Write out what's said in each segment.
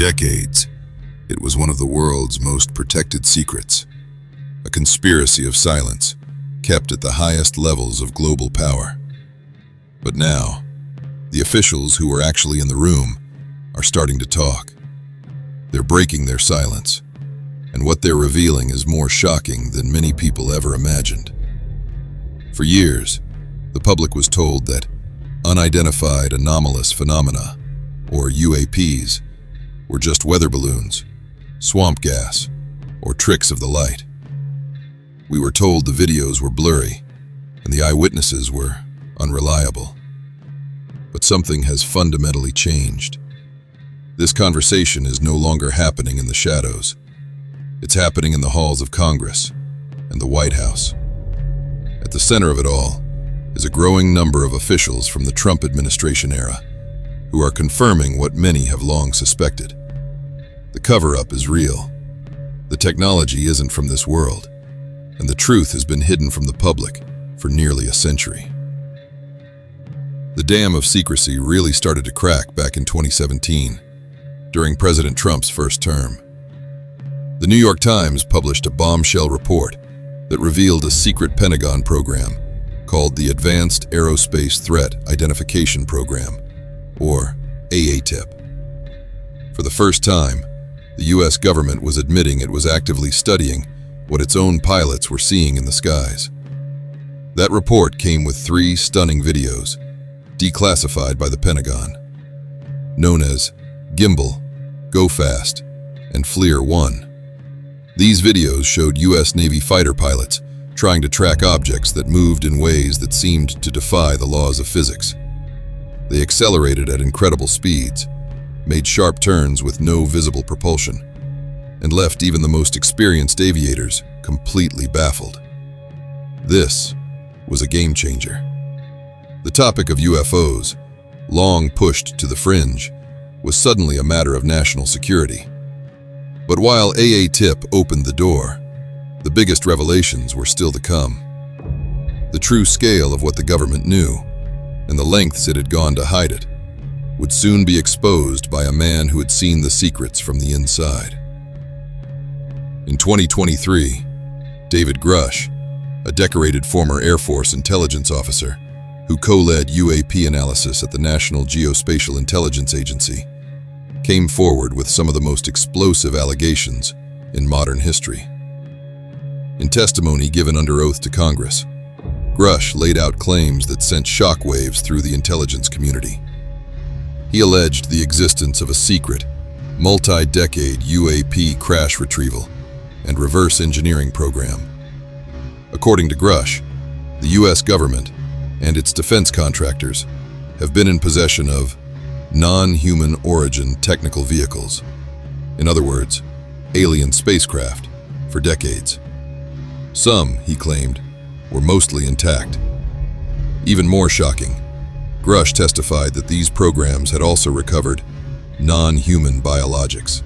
decades, it was one of the world's most protected secrets, a conspiracy of silence kept at the highest levels of global power. But now, the officials who were actually in the room are starting to talk. They're breaking their silence, and what they're revealing is more shocking than many people ever imagined. For years, the public was told that Unidentified Anomalous Phenomena, or UAPs, were just weather balloons, swamp gas, or tricks of the light. We were told the videos were blurry and the eyewitnesses were unreliable. But something has fundamentally changed. This conversation is no longer happening in the shadows. It's happening in the halls of Congress and the White House. At the center of it all is a growing number of officials from the Trump administration era who are confirming what many have long suspected. The cover-up is real. The technology isn't from this world, and the truth has been hidden from the public for nearly a century. The dam of secrecy really started to crack back in 2017, during President Trump's first term. The New York Times published a bombshell report that revealed a secret Pentagon program called the Advanced Aerospace Threat Identification Program, or AATIP. For the first time, the U.S. government was admitting it was actively studying what its own pilots were seeing in the skies. That report came with 3 stunning videos, declassified by the Pentagon, known as Gimbal, Go Fast, and FLIR 1. These videos showed U.S. Navy fighter pilots trying to track objects that moved in ways that seemed to defy the laws of physics. They accelerated at incredible speeds, made sharp turns with no visible propulsion, and left even the most experienced aviators completely baffled. This was a game changer. The topic of UFOs, long pushed to the fringe, was suddenly a matter of national security. But while AATIP opened the door, the biggest revelations were still to come. The true scale of what the government knew, and the lengths it had gone to hide it, would soon be exposed by a man who had seen the secrets from the inside. In 2023, David Grusch, a decorated former Air Force intelligence officer who co-led UAP analysis at the National Geospatial Intelligence Agency, came forward with some of the most explosive allegations in modern history. In testimony given under oath to Congress, Grusch laid out claims that sent shockwaves through the intelligence community. He alleged the existence of a secret, multi-decade UAP crash retrieval and reverse engineering program. According to Grusch, the U.S. government and its defense contractors have been in possession of non-human origin technical vehicles, in other words, alien spacecraft, for decades. Some, he claimed, were mostly intact. Even more shocking, Grusch testified that these programs had also recovered non-human biologics.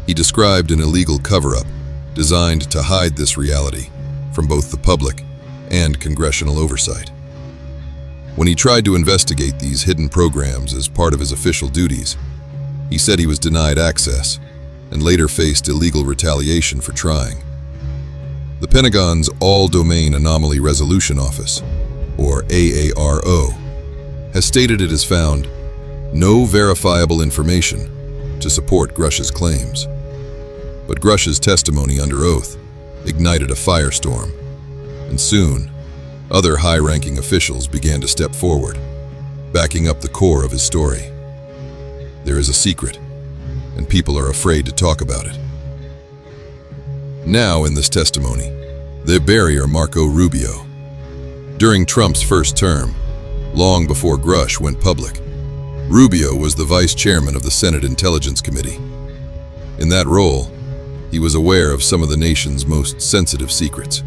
He described an illegal cover-up designed to hide this reality from both the public and congressional oversight. When he tried to investigate these hidden programs as part of his official duties, he said he was denied access and later faced illegal retaliation for trying. The Pentagon's All-Domain Anomaly Resolution Office, or AARO, has stated it has found no verifiable information to support Grusch's claims. But Grusch's testimony under oath ignited a firestorm, and soon, other high-ranking officials began to step forward, backing up the core of his story. There is a secret, and people are afraid to talk about it. Now, in this testimony, they bury Marco Rubio. During Trump's first term, long before Grusch went public, Rubio was the vice chairman of the Senate Intelligence Committee. In that role, he was aware of some of the nation's most sensitive secrets,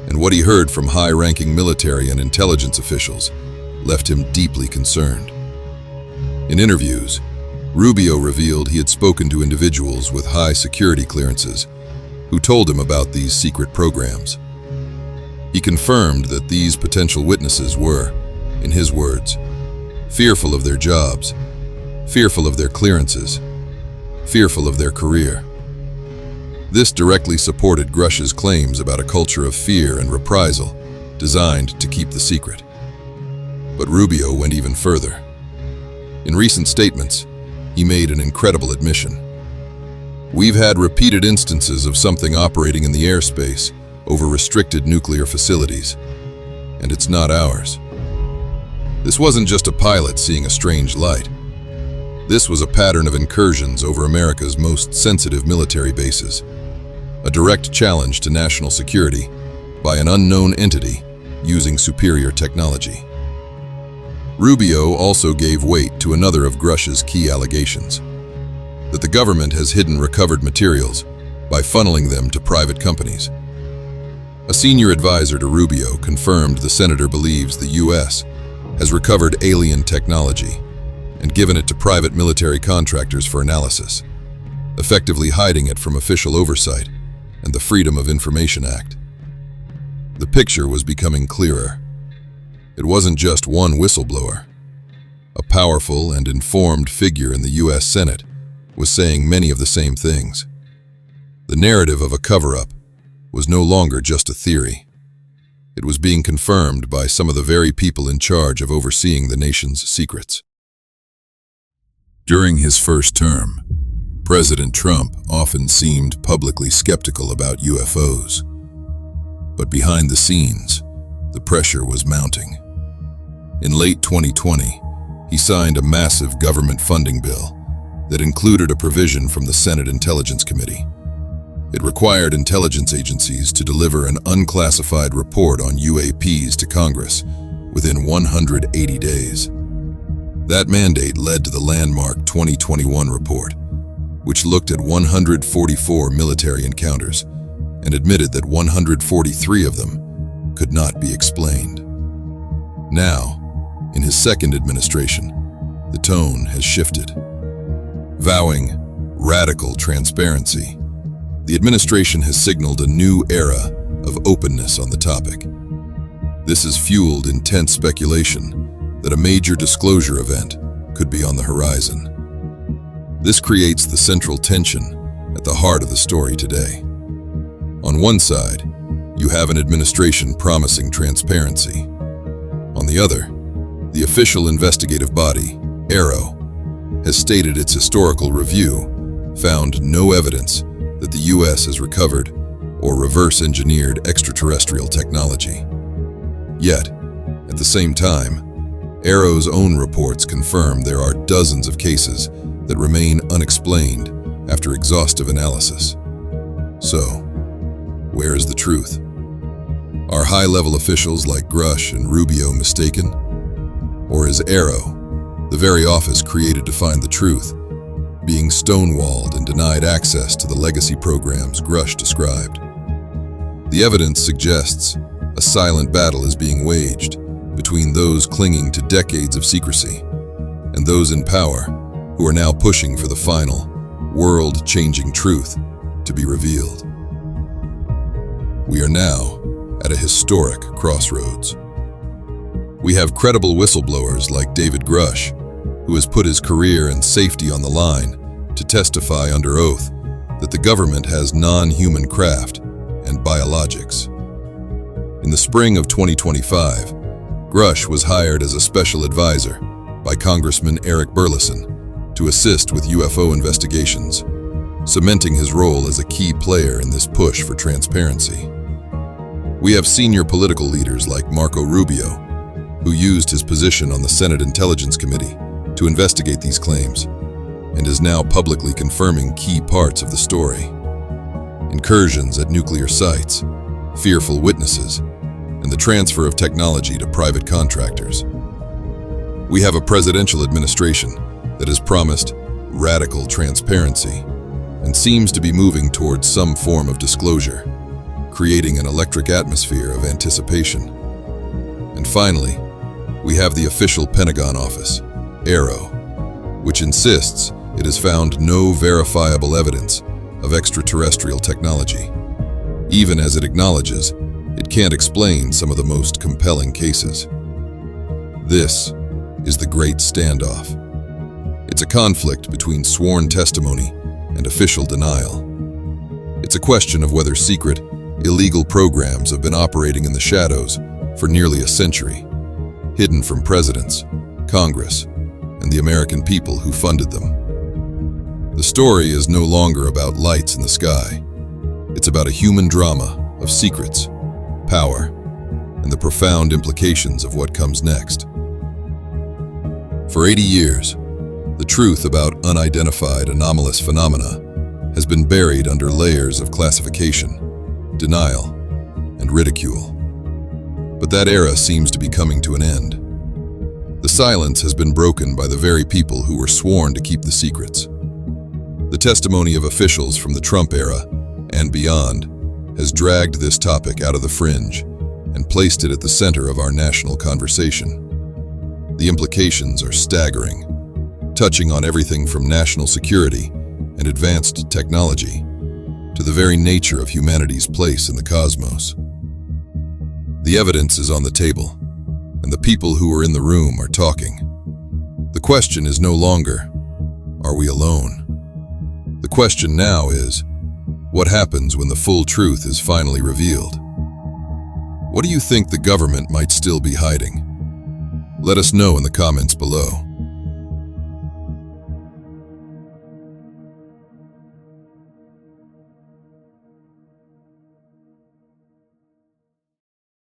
and what he heard from high-ranking military and intelligence officials left him deeply concerned. In interviews, Rubio revealed he had spoken to individuals with high security clearances who told him about these secret programs. He confirmed that these potential witnesses were, in his words, fearful of their jobs, fearful of their clearances, fearful of their career. This directly supported Grusch's claims about a culture of fear and reprisal designed to keep the secret. But Rubio went even further. In recent statements, he made an incredible admission. "We've had repeated instances of something operating in the airspace over restricted nuclear facilities, and it's not ours." This wasn't just a pilot seeing a strange light. This was a pattern of incursions over America's most sensitive military bases, a direct challenge to national security by an unknown entity using superior technology. Rubio also gave weight to another of Grusch's key allegations, that the government has hidden recovered materials by funneling them to private companies. A senior advisor to Rubio confirmed the senator believes the U.S. has recovered alien technology and given it to private military contractors for analysis, effectively hiding it from official oversight and the Freedom of Information Act. The picture was becoming clearer. It wasn't just one whistleblower. A powerful and informed figure in the U.S. Senate was saying many of the same things. The narrative of a cover-up was no longer just a theory. It was being confirmed by some of the very people in charge of overseeing the nation's secrets. During his first term, President Trump often seemed publicly skeptical about UFOs. But behind the scenes, the pressure was mounting. In late 2020, he signed a massive government funding bill that included a provision from the Senate Intelligence Committee. It required intelligence agencies to deliver an unclassified report on UAPs to Congress within 180 days. That mandate led to the landmark 2021 report, which looked at 144 military encounters and admitted that 143 of them could not be explained. Now, in his second administration, the tone has shifted. Vowing radical transparency, the administration has signaled a new era of openness on the topic. This has fueled intense speculation that a major disclosure event could be on the horizon. This creates the central tension at the heart of the story today. On one side, you have an administration promising transparency. On the other, the official investigative body, AARO, has stated its historical review found no evidence that the U.S. has recovered or reverse-engineered extraterrestrial technology. Yet, at the same time, AARO's own reports confirm there are dozens of cases that remain unexplained after exhaustive analysis. So, where is the truth? Are high-level officials like Grusch and Rubio mistaken? Or is AARO, the very office created to find the truth, being stonewalled and denied access to the legacy programs Grusch described? The evidence suggests a silent battle is being waged between those clinging to decades of secrecy and those in power who are now pushing for the final, world-changing truth to be revealed. We are now at a historic crossroads. We have credible whistleblowers like David Grusch, who has put his career and safety on the line to testify under oath that the government has non-human craft and biologics. In the spring of 2025, Grusch was hired as a special advisor by Congressman Eric Burleson to assist with UFO investigations, cementing his role as a key player in this push for transparency. We have senior political leaders like Marco Rubio, who used his position on the Senate Intelligence Committee to investigate these claims, and is now publicly confirming key parts of the story. Incursions at nuclear sites, fearful witnesses, and the transfer of technology to private contractors. We have a presidential administration that has promised radical transparency and seems to be moving towards some form of disclosure, creating an electric atmosphere of anticipation. And finally, we have the official Pentagon office, AARO, which insists it has found no verifiable evidence of extraterrestrial technology, even as it acknowledges it can't explain some of the most compelling cases. This is the Great Standoff. It's a conflict between sworn testimony and official denial. It's a question of whether secret, illegal programs have been operating in the shadows for nearly a century, hidden from presidents, Congress, and the American people who funded them. The story is no longer about lights in the sky. It's about a human drama of secrets, power, and the profound implications of what comes next. For 80 years, the truth about unidentified anomalous phenomena has been buried under layers of classification, denial, and ridicule. But that era seems to be coming to an end. The silence has been broken by the very people who were sworn to keep the secrets. The testimony of officials from the Trump era and beyond has dragged this topic out of the fringe and placed it at the center of our national conversation. The implications are staggering, touching on everything from national security and advanced technology to the very nature of humanity's place in the cosmos. The evidence is on the table, and the people who are in the room are talking. The question is no longer, are we alone? The question now is, what happens when the full truth is finally revealed? What do you think the government might still be hiding? Let us know in the comments below.